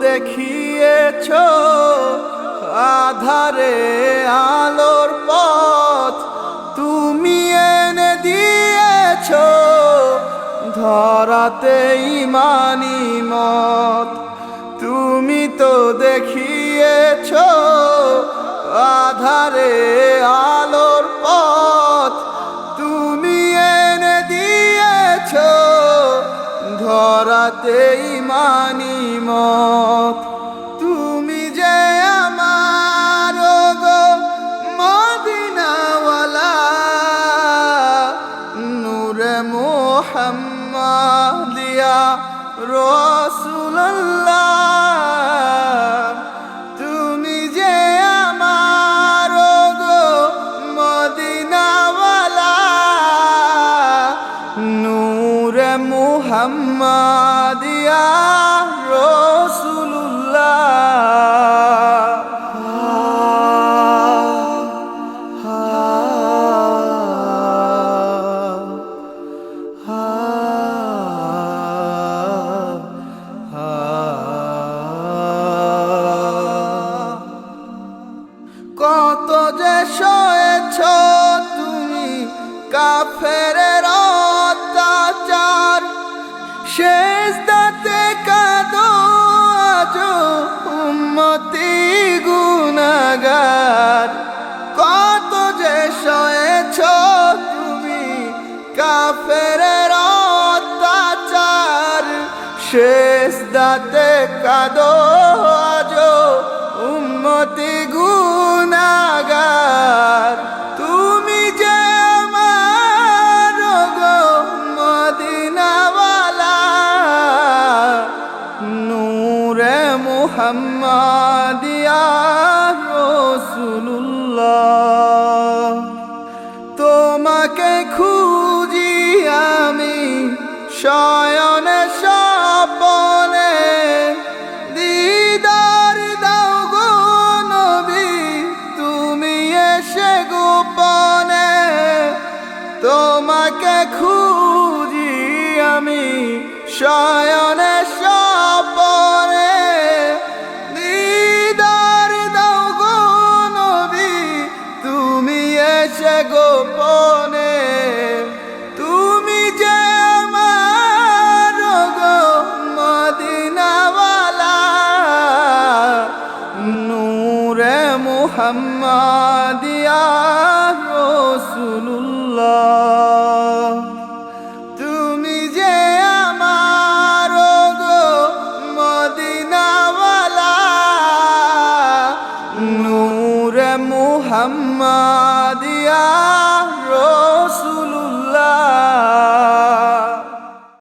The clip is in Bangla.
দেখিয়েছো আধারে আলোর পথ, তুমি এনে দিয়েছো ধরাতে ইমানি মত। তুমি তো দেখিয়েছো আধারে আলোর পথ, তুমি এনে দিয়েছো ধরাতে ইমানি মত। তুমি যে আমার গো মদিনাওয়ালা, নূরে মুহাম্মাদিয়া রাসূলুল্লাহ। তুমি যে আমার গো মদিনাওয়ালা, নূরে মুহাম্মাদিয়া রাসূলুল্লাহ। কত যে সয়েছ তুমি কাফেরের অত্যাচার, সিজদাতে কাঁদো আজো উম্মতি গুনাহগার। কত যে সয়েছ তুমি কাফেরের অত্যাচার, সিজদাতে কাঁদো আজো উম্মতি গুনাহগার। তুমি যে আমার গো মদিনাওয়ালা, নূরে মুহাম্মাদিয়া রাসূলুল্লাহ। তোমাকে খুঁজি আমি শয়নে স্বপনে, দিদার দাও গো নবী তুমি এসে গোপনে। তোমাকে খুঁজি আমি শয়নে স্বপনে, দিদার দাও গো নবী তুমি এসে গোপনে। তুমি যে আমার গো মদিনাওয়ালা, নূরে মুহাম্মাদিয়া রাসূলুল্লাহ। তুমি যে আমার গো মদিনাওয়ালা, নূরে মুহাম্মাদিয়া রাসূলুল্লাহ।